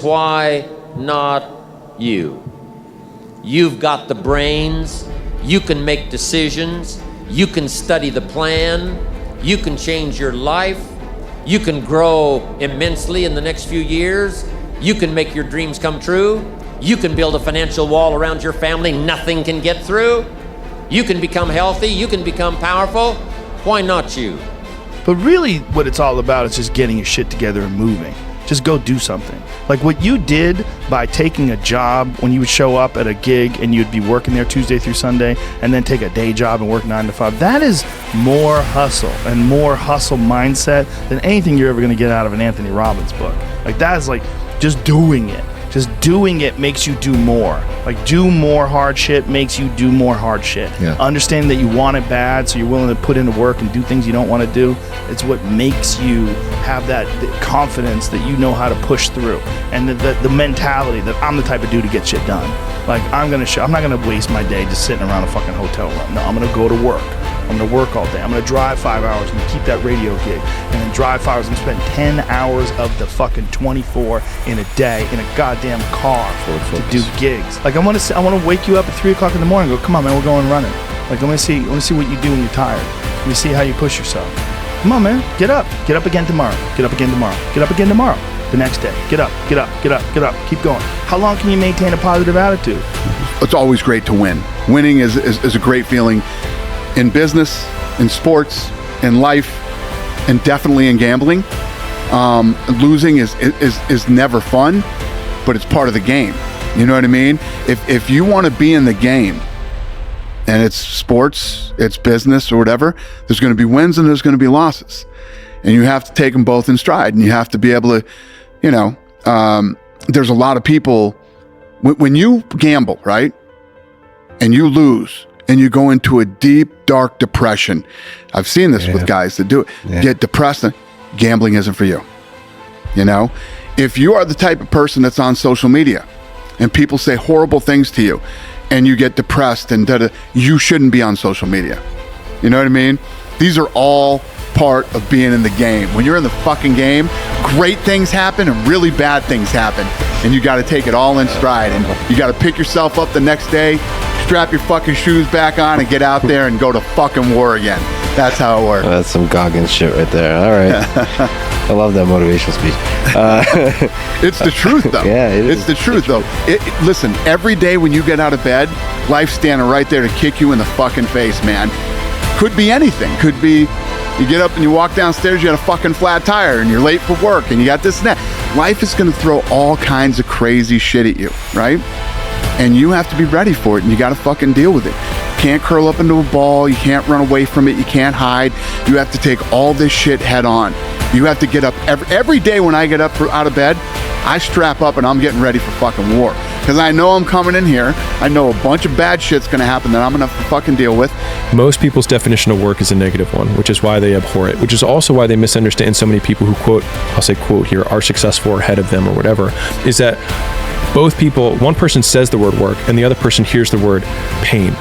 Why not you? You've got the brains, you can make decisions, you can study the plan, you can change your life, you can grow immensely in the next few years, you can make your dreams come true, you can build a financial wall around your family nothing can get through, you can become healthy, you can become powerful. Why not you? But really what it's all about is just getting your shit together and moving. Just go do something. Like what you did by taking a job when you would show up at a gig and you'd be working there Tuesday through Sunday and then take a day job and work 9 to 5. That is more hustle and more hustle mindset than anything you're ever going to get out of an Anthony Robbins book. Like that is like just doing it. Just doing it makes you do more. Like do more hard shit makes you do more hard shit. Yeah. Understanding that you want it bad, so you're willing to put into work and do things you don't want to do. It's what makes you have that confidence that you know how to push through, and the mentality that I'm the type of dude to get shit done. Like I'm not gonna waste my day just sitting around a fucking hotel room. No, I'm gonna go to work. I'm gonna work all day. I'm gonna drive 5 hours and keep that radio gig, and then drive 5 hours and spend 10 hours of the fucking 24 in a day in a goddamn car to do gigs. Like I want to wake you up at 3 o'clock in the morning and go, come on man, we're going running. Like I want to see what you do when you're tired. Let me see how you push yourself. Come on man, get up again tomorrow. Get up again tomorrow. Get up again tomorrow. The next day, get up. Keep going. How long can you maintain a positive attitude? It's always great to win. Winning is a great feeling. In business, in sports, in life, and definitely in gambling. Losing is never fun, but it's part of the game. You know what I mean? If you want to be in the game, and it's sports, it's business or whatever, there's going to be wins and there's going to be losses. And you have to take them both in stride, and you have to be able to, there's a lot of people, when you gamble, right, and you lose, and you go into a deep, dark depression. I've seen this with guys that do it. Get depressed. Gambling isn't for you. You know, if you are the type of person that's on social media and people say horrible things to you and you get depressed and you shouldn't be on social media. You know what I mean? These are all part of being in the game. When you're in the fucking game, great things happen and really bad things happen. And you got to take it all in stride. And you got to pick yourself up the next day, strap your fucking shoes back on, and get out there and go to fucking war again. That's how it works. That's some Goggins shit right there. All right. I love that motivational speech. It's the truth, though. Yeah, it is. It's the truth, though. Listen, every day when you get out of bed, life's standing right there to kick you in the fucking face, man. Could be anything. Could be you get up and you walk downstairs, you got a fucking flat tire, and you're late for work, and you got this and that. Life is going to throw all kinds of crazy shit at you, right? And you have to be ready for it, and you got to fucking deal with it. You can't curl up into a ball. You can't run away from it. You can't hide. You have to take all this shit head on. You have to get up every day. When I get up out of bed, I strap up and I'm getting ready for fucking war. Because I know I'm coming in here. I know a bunch of bad shit's going to happen that I'm going to have to fucking deal with. Most people's definition of work is a negative one, which is why they abhor it, which is also why they misunderstand so many people who quote, I'll say quote here, are successful or ahead of them or whatever, is that both people, one person says the word work and the other person hears the word pain.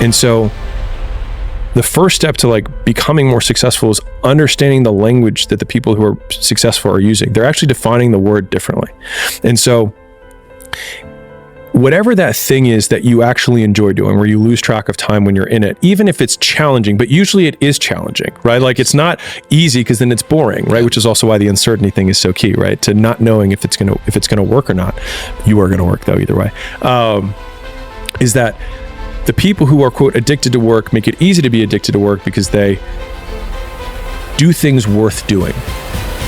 And so the first step to like becoming more successful is understanding the language that the people who are successful are using. They're actually defining the word differently. And so whatever that thing is that you actually enjoy doing, where you lose track of time when you're in it, even if it's challenging, but usually it is challenging, right? Like it's not easy because then it's boring, right? Which is also why the uncertainty thing is so key, right? To not knowing if it's gonna work or not. You are gonna work though, either way. Is that the people who are quote addicted to work make it easy to be addicted to work because they do things worth doing.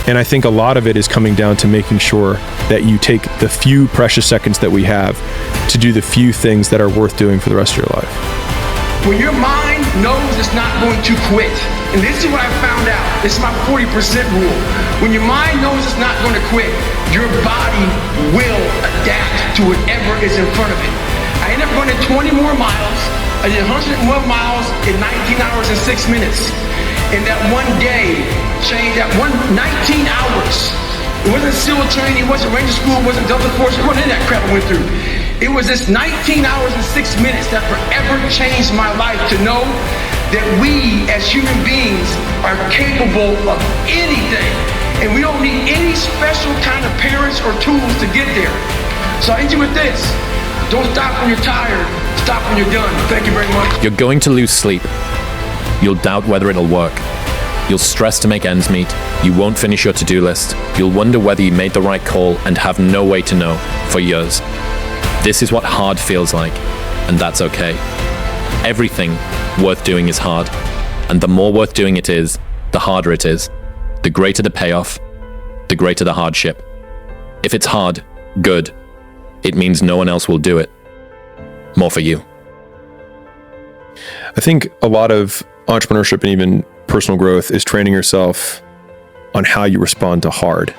And I think a lot of it is coming down to making sure that you take the few precious seconds that we have to do the few things that are worth doing for the rest of your life. When your mind knows it's not going to quit, and this is what I found out, this is my 40% rule. When your mind knows it's not going to quit, your body will adapt to whatever is in front of it. I ended up running 20 more miles. I did 101 miles in 19 hours and 6 minutes. And that one day changed, that 19 hours. It wasn't SEAL training, it wasn't Ranger School, it wasn't Delta Force, it wasn't any of that crap I went through. It was this 19 hours and 6 minutes that forever changed my life, to know that we as human beings are capable of anything. And we don't need any special kind of parents or tools to get there. So I end you with this. Don't stop when you're tired. Stop when you're done. Thank you very much. You're going to lose sleep. You'll doubt whether it'll work. You'll stress to make ends meet. You won't finish your to-do list. You'll wonder whether you made the right call and have no way to know for years. This is what hard feels like, and that's okay. Everything worth doing is hard, and the more worth doing it is, the harder it is. The greater the payoff, the greater the hardship. If it's hard, good. It means no one else will do it. More for you. I think a lot of entrepreneurship and even personal growth is training yourself on how you respond to hard.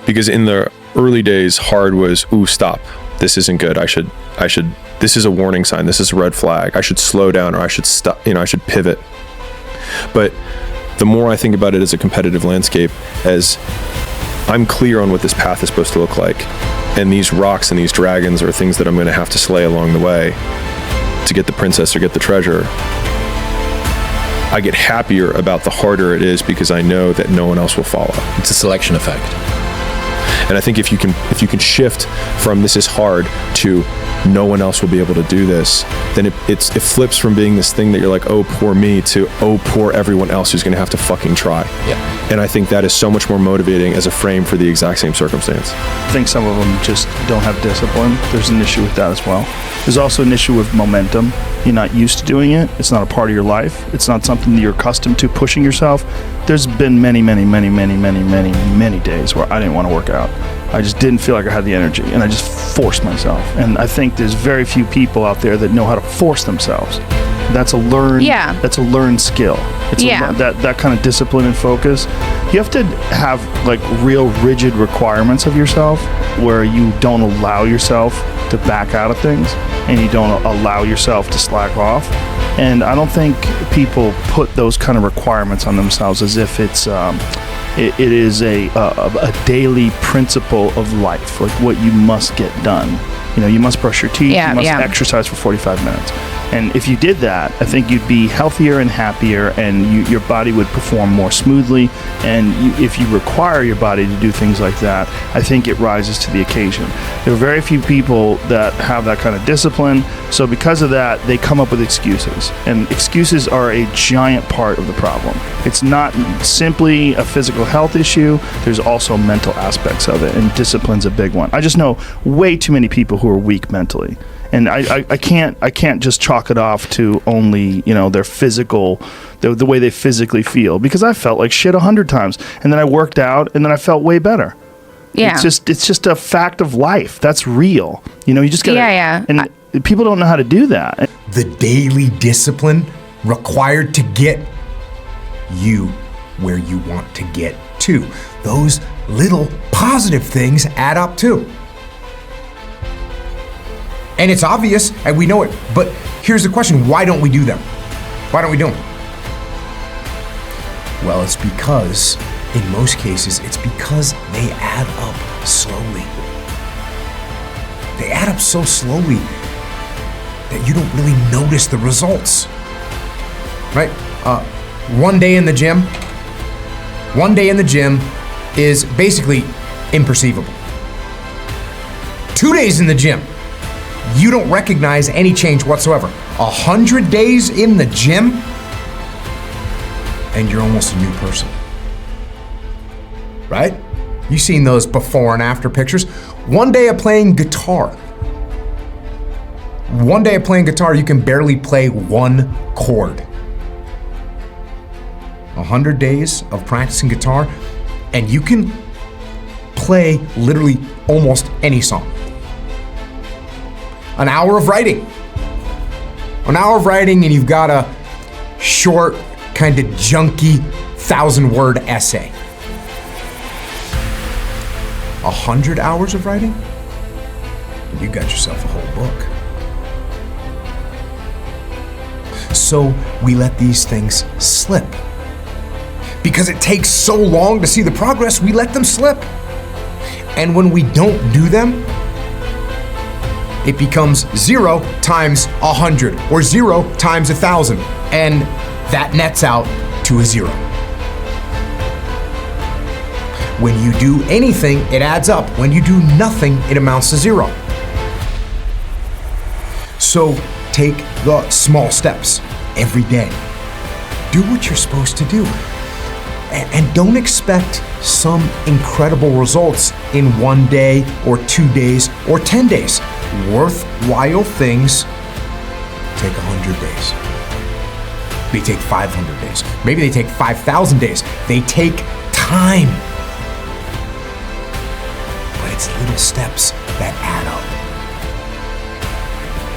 Because in the early days, hard was, ooh, stop. This isn't good. I should, this is a warning sign. This is a red flag. I should slow down, or I should stop, I should pivot. But the more I think about it as a competitive landscape, as I'm clear on what this path is supposed to look like, and these rocks and these dragons are things that I'm going to have to slay along the way to get the princess or get the treasure, I get happier about the harder it is because I know that no one else will follow. It's a selection effect. And I think if you can shift from this is hard to no one else will be able to do this, then it flips from being this thing that you're like, oh, poor me, to oh, poor everyone else who's going to have to fucking try. Yeah. And I think that is so much more motivating as a frame for the exact same circumstance. I think some of them just don't have discipline. There's an issue with that as well. There's also an issue with momentum. You're not used to doing it. It's not a part of your life. It's not something that you're accustomed to pushing yourself. There's been many days where I didn't want to work out. I just didn't feel like I had the energy, and I just forced myself. And I think there's very few people out there that know how to force themselves. That's a learned. Yeah. That's a learned skill. It's that kind of discipline and focus. You have to have like real rigid requirements of yourself, where you don't allow yourself to back out of things, and you don't allow yourself to slack off. And I don't think people put those kind of requirements on themselves as if it's it is a daily principle of life, like what you must get done. You know, you must brush your teeth, you must exercise for 45 minutes. And if you did that, I think you'd be healthier and happier, and your body would perform more smoothly. And if you require your body to do things like that, I think it rises to the occasion. There are very few people that have that kind of discipline. So because of that, they come up with excuses. And excuses are a giant part of the problem. It's not simply a physical health issue. There's also mental aspects of it, and discipline's a big one. I just know way too many people who are weak mentally. And I can't just chalk it off to only, their physical, the way they physically feel, because I felt like shit 100 times, and then I worked out, and then I felt way better. Yeah. It's just a fact of life. That's real. You just gotta. Yeah. And people don't know how to do that. The daily discipline required to get you where you want to get to. Those little positive things add up too. And it's obvious, and we know it, but here's the question, why don't we do them? Why don't we do them? Well, it's because, in most cases, it's because they add up slowly. They add up so slowly that you don't really notice the results, right? One day in the gym is basically imperceivable. 2 days in the gym, you don't recognize any change whatsoever. 100 days in the gym, and you're almost a new person. Right? You've seen those before and after pictures. One day of playing guitar, you can barely play one chord. 100 days of practicing guitar, and you can play literally almost any song. An hour of writing, and you've got a short, kind of junky 1,000-word essay. 100 hours of writing, and you got yourself a whole book. So we let these things slip. Because it takes so long to see the progress, we let them slip. And when we don't do them, it becomes 0 times 100 or 0 times 1,000, and that nets out to a 0. When you do anything, it adds up. When you do nothing, it amounts to 0. So take the small steps every day. Do what you're supposed to do. And don't expect some incredible results in 1 day or 2 days or 10 days. Worthwhile things take 100 days. They take 500 days. Maybe they take 5,000 days. They take time. But it's little steps that add up.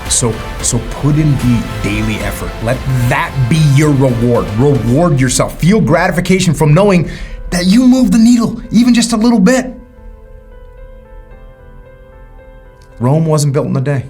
So put in the daily effort. Let that be your reward. Reward yourself. Feel gratification from knowing that you moved the needle, even just a little bit. Rome wasn't built in a day.